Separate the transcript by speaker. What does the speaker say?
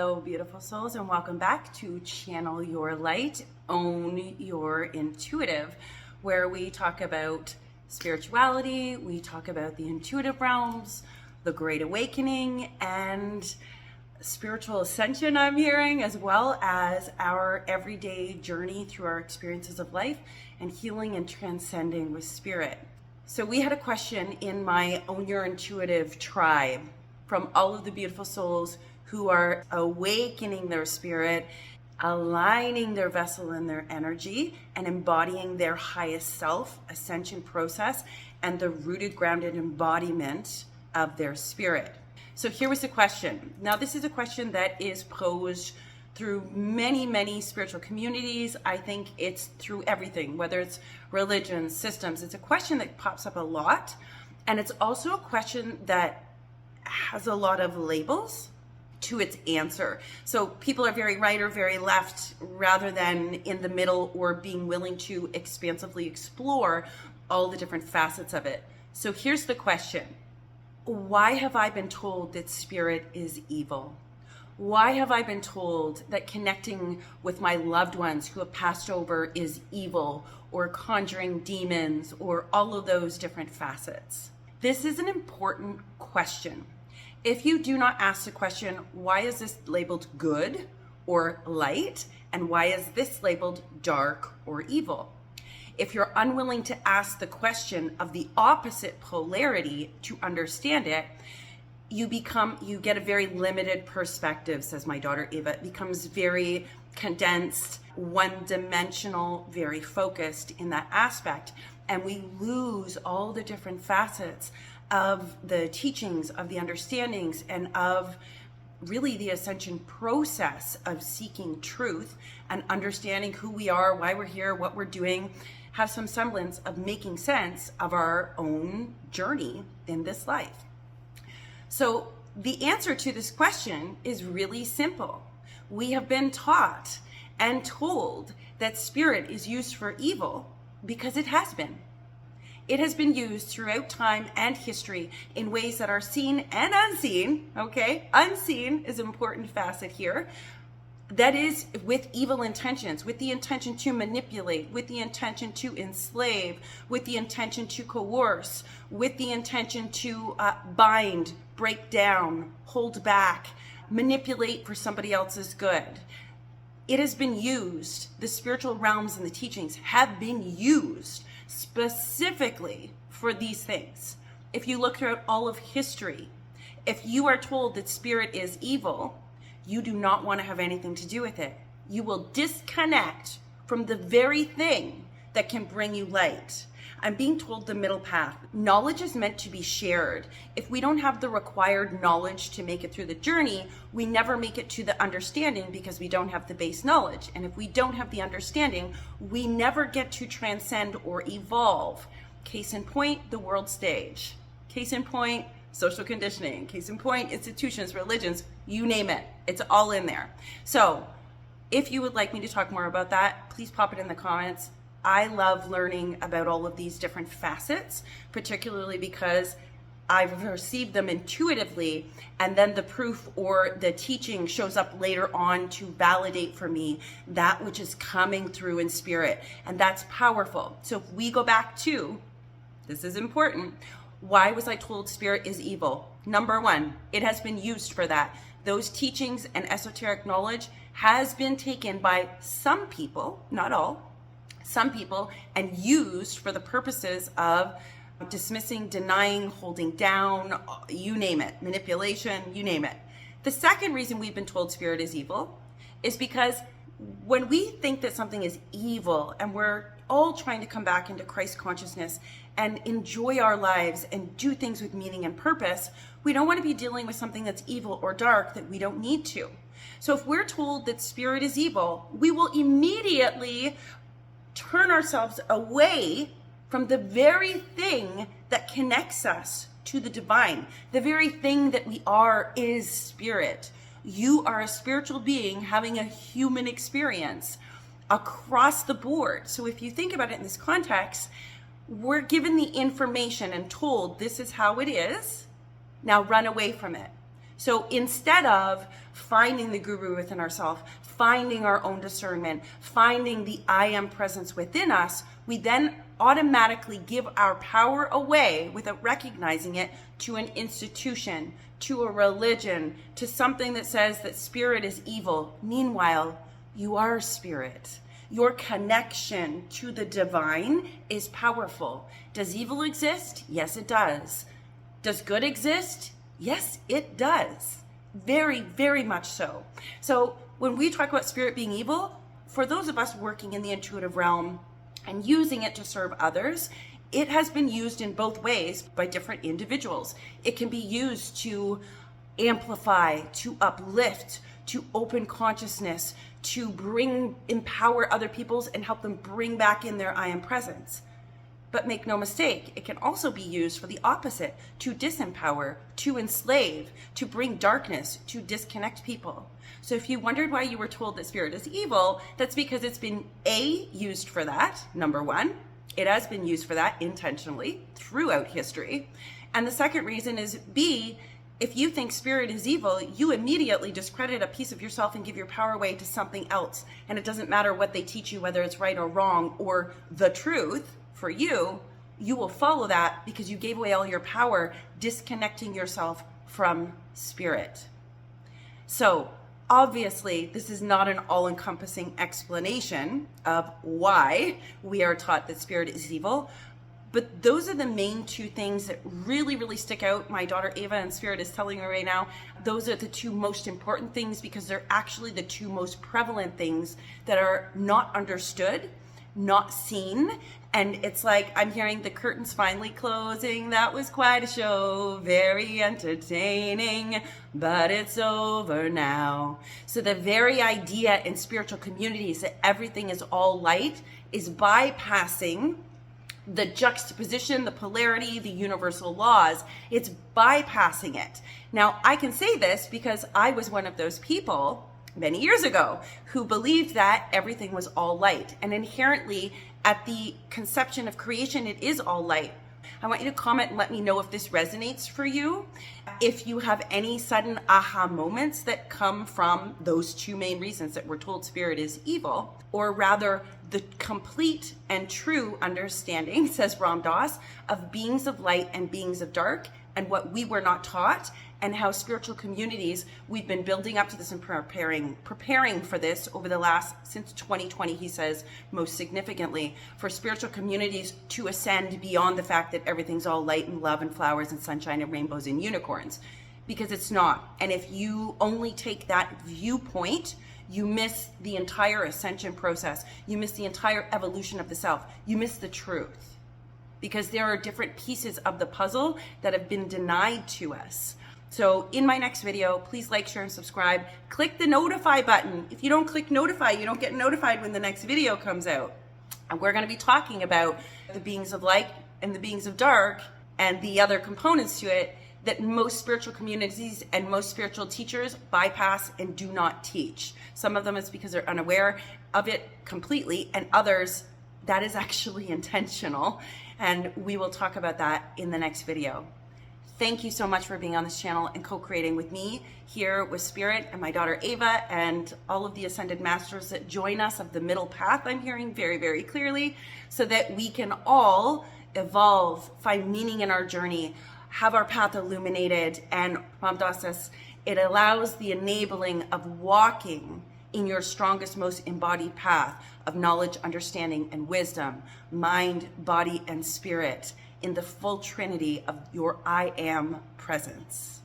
Speaker 1: Hello, beautiful souls, and welcome back to Channel Your Light, Own Your Intuitive, where we talk about spirituality, we talk about the intuitive realms, the Great Awakening, and spiritual ascension, I'm hearing, as well as our everyday journey through our experiences of life and healing and transcending with spirit. So we had a question in my Own Your Intuitive tribe from all of the beautiful souls who are awakening their spirit, aligning their vessel and their energy, and embodying their highest self ascension process and the rooted, grounded embodiment of their spirit. So here was the question. Now, this is a question that is posed through many spiritual communities. I think it's through everything, whether it's religion, systems. It's a question that pops up a lot. And it's also a question that has a lot of labels to its answer. So people are very right or very left rather than in the middle or being willing to expansively explore all the different facets of it. So here's the question. Why have I been told that spirit is evil? Why have I been told that connecting with my loved ones who have passed over is evil, or conjuring demons, or all of those different facets? This is an important question. If you do not ask the question, why is this labeled good or light? And why is this labeled dark or evil? If you're unwilling to ask the question of the opposite polarity to understand it, you get a very limited perspective, says my daughter Eva. It becomes very condensed, one-dimensional, very focused in that aspect. And we lose all the different facets of the teachings, of the understandings, and of really the ascension process of seeking truth and understanding who we are, why we're here, what we're doing, have some semblance of making sense of our own journey in this life. So the answer to this question is really simple. We have been taught and told that spirit is used for evil because it has been. It has been used throughout time and history in ways that are seen and unseen, okay? Unseen is an important facet here. That is with evil intentions, with the intention to manipulate, with the intention to enslave, with the intention to coerce, with the intention to bind, break down, hold back, manipulate for somebody else's good. It has been used, the spiritual realms and the teachings have been used specifically for these things. If you look throughout all of history, if you are told that spirit is evil, you do not want to have anything to do with it. You will disconnect from the very thing that can bring you light. I'm being told the middle path. Knowledge is meant to be shared. If we don't have the required knowledge to make it through the journey, we never make it to the understanding because we don't have the base knowledge. And if we don't have the understanding, we never get to transcend or evolve. Case in point, the world stage. Case in point, social conditioning. Case in point, institutions, religions, you name it. It's all in there. So if you would like me to talk more about that, please pop it in the comments. I love learning about all of these different facets, particularly because I've received them intuitively, and then the proof or the teaching shows up later on to validate for me that which is coming through in spirit, and that's powerful. So if we go back to, this is important, why was I told spirit is evil? Number one, it has been used for that. Those teachings and esoteric knowledge has been taken by some people, not all, some people, and used for the purposes of dismissing, denying, holding down, you name it, manipulation, you name it. The second reason we've been told spirit is evil is because when we think that something is evil and we're all trying to come back into Christ consciousness and enjoy our lives and do things with meaning and purpose, we don't want to be dealing with something that's evil or dark that we don't need to. So if we're told that spirit is evil, we will immediately turn ourselves away from the very thing that connects us to the divine. The very thing that we are is spirit. You are a spiritual being having a human experience across the board. So if you think about it in this context, we're given the information and told this is how it is. Now run away from it. So instead of finding the guru within ourselves, finding our own discernment, finding the I am presence within us, we then automatically give our power away without recognizing it to an institution, to a religion, to something that says that spirit is evil. Meanwhile, you are spirit. Your connection to the divine is powerful. Does evil exist? Yes, it does. Does good exist? Yes, it does. Very, very much so. So when we talk about spirit being evil, for those of us working in the intuitive realm and using it to serve others, it has been used in both ways by different individuals. It can be used to amplify, to uplift, to open consciousness, to empower other peoples and help them bring back in their I am presence. But make no mistake, it can also be used for the opposite, to disempower, to enslave, to bring darkness, to disconnect people. So if you wondered why you were told that spirit is evil, that's because it's been used for that, number one. It has been used for that intentionally throughout history. And the second reason is B, if you think spirit is evil, you immediately discredit a piece of yourself and give your power away to something else. And it doesn't matter what they teach you, whether it's right or wrong or the truth for you, you will follow that because you gave away all your power, disconnecting yourself from spirit. So obviously, this is not an all-encompassing explanation of why we are taught that spirit is evil, but those are the main two things that really, really stick out. My daughter Ava and Spirit is telling me right now, those are the two most important things because they're actually the two most prevalent things that are not understood, not seen. And it's like I'm hearing the curtains finally closing. That was quite a show, very entertaining, but it's over now. So the very idea in spiritual communities that everything is all light is bypassing the juxtaposition, the polarity, the universal laws. It's bypassing it. Now, I can say this because I was one of those people many years ago who believed that everything was all light. And inherently, at the conception of creation, it is all light. I want you to comment and let me know if this resonates for you. If you have any sudden aha moments that come from those two main reasons that we're told spirit is evil, or rather the complete and true understanding, says Ram Dass, of beings of light and beings of dark, and what we were not taught, and how spiritual communities, we've been building up to this and preparing for this over the last, since 2020, he says, most significantly, for spiritual communities to ascend beyond the fact that everything's all light and love and flowers and sunshine and rainbows and unicorns, because it's not. And if you only take that viewpoint, you miss the entire ascension process. You miss the entire evolution of the self. You miss the truth, because there are different pieces of the puzzle that have been denied to us. So in my next video, please like, share, and subscribe. Click the notify button. If you don't click notify, you don't get notified when the next video comes out. And we're going to be talking about the beings of light and the beings of dark and the other components to it that most spiritual communities and most spiritual teachers bypass and do not teach. Some of them it's because they're unaware of it completely, and others, that is actually intentional. And we will talk about that in the next video. Thank you so much for being on this channel and co-creating with me here with Spirit and my daughter Ava and all of the Ascended Masters that join us of the middle path, I'm hearing very, very clearly, so that we can all evolve, find meaning in our journey, have our path illuminated. And Ram Dass says it allows the enabling of walking in your strongest, most embodied path of knowledge, understanding, and wisdom, mind, body, and spirit, in the full trinity of your I am presence.